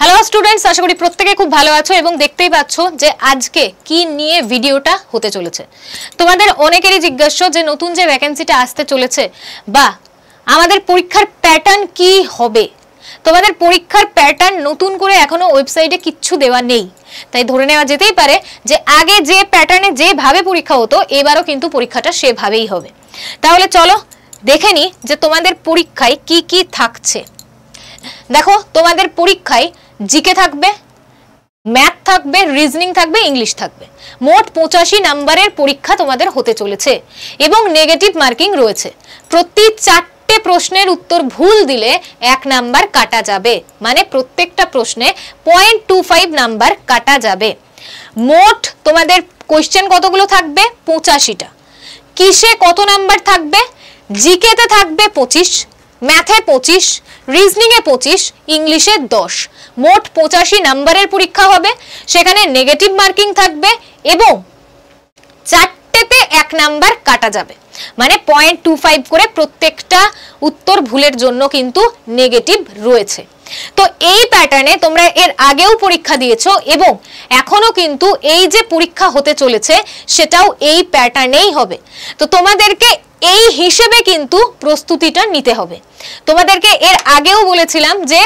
Hello students, আশা করি প্রত্যেকে খুব ভালো আছো এবং দেখতেই পাচ্ছ যে আজকে কি নিয়ে ভিডিওটা হতে চলেছে। তোমাদের অনেকেরই জিজ্ঞাসা যে নতুন যে ভ্যাকেন্সিটা আসতে চলেছে বা আমাদের পরীক্ষার প্যাটার্ন কি হবে। তোমাদের পরীক্ষার প্যাটার্ন নতুন করে এখনো ওয়েবসাইটে কিচ্ছু দেওয়া নেই, তাই ধরে নেওয়া যেতেই পারে যে আগে যে প্যাটার্নে যেভাবে পরীক্ষা হতো এবারও কিন্তু পরীক্ষাটা সেভাবেই হবে। তাহলে চলো দেখে নি যে তোমাদের পরীক্ষায় কি কি থাকছে। দেখো, তোমাদের পরীক্ষায় জিকে থাকবে, ম্যাথ থাকবে, রিজনিং থাকবে, ইংলিশ থাকবে। মোট 85 নাম্বারের পরীক্ষা তোমাদের হতে চলেছে এবং নেগেটিভ মার্কিং রয়েছে। প্রতি 4টে প্রশ্নের উত্তর ভুল দিলে 1 নাম্বার কাটা যাবে, মানে প্রত্যেকটা প্রশ্নে 0.25 নাম্বার কাটা যাবে। মোট তোমাদের কোশ্চেন কতগুলো থাকবে? 85টা। কিসে কত নাম্বার থাকবে? জিকেতে থাকবে 25, ম্যাথে 25, রিজনিং এ 25, ইংলিশে 10। মোট 85 নাম্বারের পরীক্ষা হবে। সেখানে নেগেটিভ মার্কিং থাকবে এবং 4টেতে 1 নাম্বার কাটা যাবে, মানে 0.25 করে প্রত্যেকটা উত্তর ভুলের জন্য কিন্তু নেগেটিভ রয়েছে। তো এই প্যাটার্নে তোমরা এর আগেও পরীক্ষা দিয়েছো এবং এখনো কিন্তু এই যে পরীক্ষা হতে চলেছে সেটাও এই প্যাটার্নেই হবে। তো তোমাদেরকে এই হিসেবে কিন্তু প্রস্তুতিটা নিতে হবে। তোমাদেরকে এর আগেও বলেছিলাম যে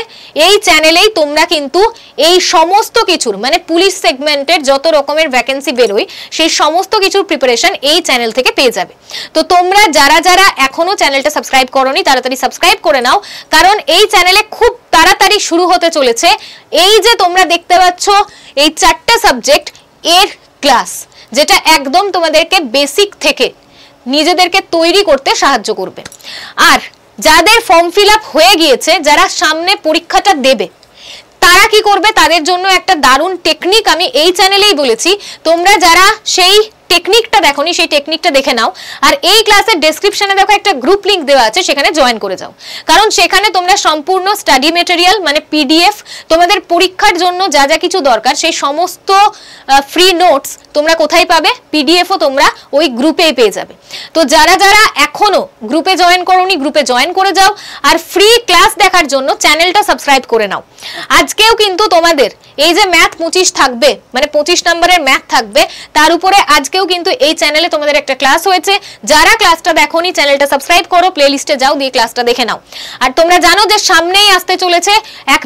এই চ্যানেলেই তোমরা কিন্তু এই সমস্ত কিছুর, মানে পুলিশ সেগমেন্টের যত রকমের ভ্যাকেন্সি বেরোয় সেই সমস্ত কিছুর প্রিপারেশন এই চ্যানেল থেকে পেয়ে যাবে। তো তোমরা যারা যারা এখনো চ্যানেলটা সাবস্ক্রাইব করোনি তাড়াতাড়ি সাবস্ক্রাইব করে নাও, কারণ এই চ্যানেলে খুব তাড়াতাড়ি শুরু হতে চলেছে এই যে তোমরা দেখতে পাচ্ছ এই 4টে সাবজেক্ট এর ক্লাস, যেটা একদম তোমাদেরকে বেসিক থেকে নিজেদেরকে তৈরি করতে সাহায্য করবে। আর যাদের ফর্ম ফিল আপ হয়ে গিয়েছে, যারা সামনে পরীক্ষাটা দেবে, তারা কি করবে? তাদের জন্য একটা দারুণ টেকনিক আমি এই চ্যানেলেই বলেছি। তোমরা যারা সেই টেকনিকটা দেখোনি সেই টেকনিকটা দেখে নাও, আর এই ক্লাসের ডেসক্রিপশনে দেখো একটা গ্রুপ লিংক দেওয়া আছে, সেখানে জয়েন করে যাও। কারণ সেখানে তোমরা সম্পূর্ণ স্টাডি মেটেরিয়াল, মানে পিডিএফ, তোমাদের পরীক্ষার জন্য যা যা কিছু দরকার সেই সমস্ত ফ্রি নোটস তোমরা কোথায় পাবে? পিডিএফও তোমরা ওই গ্রুপেই পেয়ে যাবে। তো যারা যারা এখনো গ্রুপে জয়েন করোনি গ্রুপে জয়েন করে যাও, আর ফ্রি ক্লাস দেখার জন্য চ্যানেলটা সাবস্ক্রাইব করে নাও। আজকেও কিন্তু তোমাদের এই যে ম্যাথ 25 থাকবে, মানে 25 নম্বরের ম্যাথ থাকবে, তার উপরে আজকেও কিন্তু এই চ্যানেলে তোমাদের একটা ক্লাস হয়েছে। যারা ক্লাসটা দেখোনি চ্যানেলটা সাবস্ক্রাইব করো, প্লে লিস্টে যাও, দিয়ে ক্লাসটা দেখে নাও। আর তোমরা জানো যে সামনেই আসতে চলেছে এক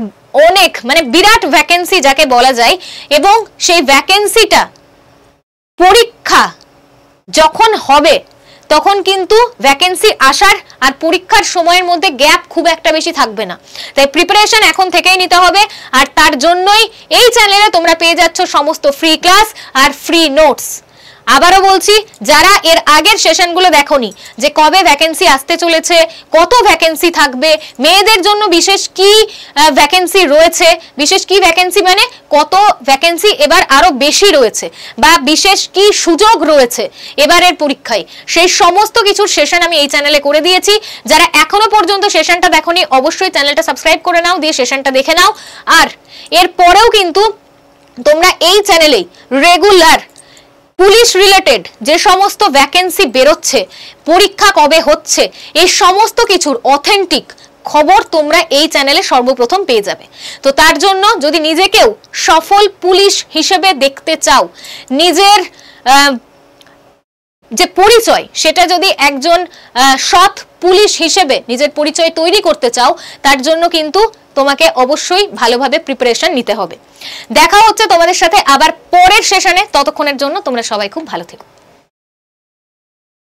অনেক, মানে বিরাট ভ্যাকেন্সি যাকে বলা যায়, এবং সেই ভ্যাকেন্সিটা পরীক্ষা যখন হবে তখন কিন্তু ভ্যাকেন্সি আসার আর পরীক্ষার সময়ের মধ্যে গ্যাপ খুব একটা বেশি থাকবে না। তাই প্রিপারেশন এখন থেকেই নিতে হবে, আর তার জন্যই এই চ্যানেলে তোমরা পেয়ে যাচ্ছ সমস্ত ফ্রি ক্লাস আর ফ্রি নোটস। আবারও বলছি, যারা এর আগের সেশনগুলো দেখোনি যে কবে ভ্যাকেন্সি আসতে চলেছে, কত ভ্যাকেন্সি থাকবে, মেয়েদের জন্য বিশেষ কি ভ্যাকেন্সি রয়েছে, বিশেষ কি ভ্যাকেন্সি মানে কত ভ্যাকেন্সি এবার আরো বেশি রয়েছে, বা বিশেষ কি সুযোগ রয়েছে এবারের পরীক্ষায়, সেই সমস্ত কিছুর সেশন আমি এই চ্যানেলে করে দিয়েছি। যারা এখনো পর্যন্ত সেশনটা দেখোনি অবশ্যই চ্যানেলটা সাবস্ক্রাইব করে নাও, দিয়ে সেশনটা দেখে নাও। আর এর পরেও কিন্তু তোমরা এই চ্যানেলেই রেগুলার পুলিশ রিলেটেড যে সমস্ত ভ্যাকেন্সি বেরোচ্ছে, পরীক্ষা কবে হচ্ছে, এই সমস্ত কিছুর অথেন্টিক খবর তোমরা এই চ্যানেলে সর্বপ্রথম পেয়ে যাবে। তো তার জন্য যদি নিজেকেও সফল পুলিশ হিসেবে দেখতে চাও, নিজের যে পরিচয় সেটা যদি একজন সৎ পুলিশ হিসেবে নিজের পরিচয় তৈরি করতে চাও, তার জন্য কিন্তু তোমাকে অবশ্যই ভালোভাবে প্রিপারেশন নিতে হবে। দেখা হচ্ছে তোমাদের সাথে আবার পরের সেশনে, ততক্ষণের জন্য তোমরা সবাই খুব ভালো থেকো।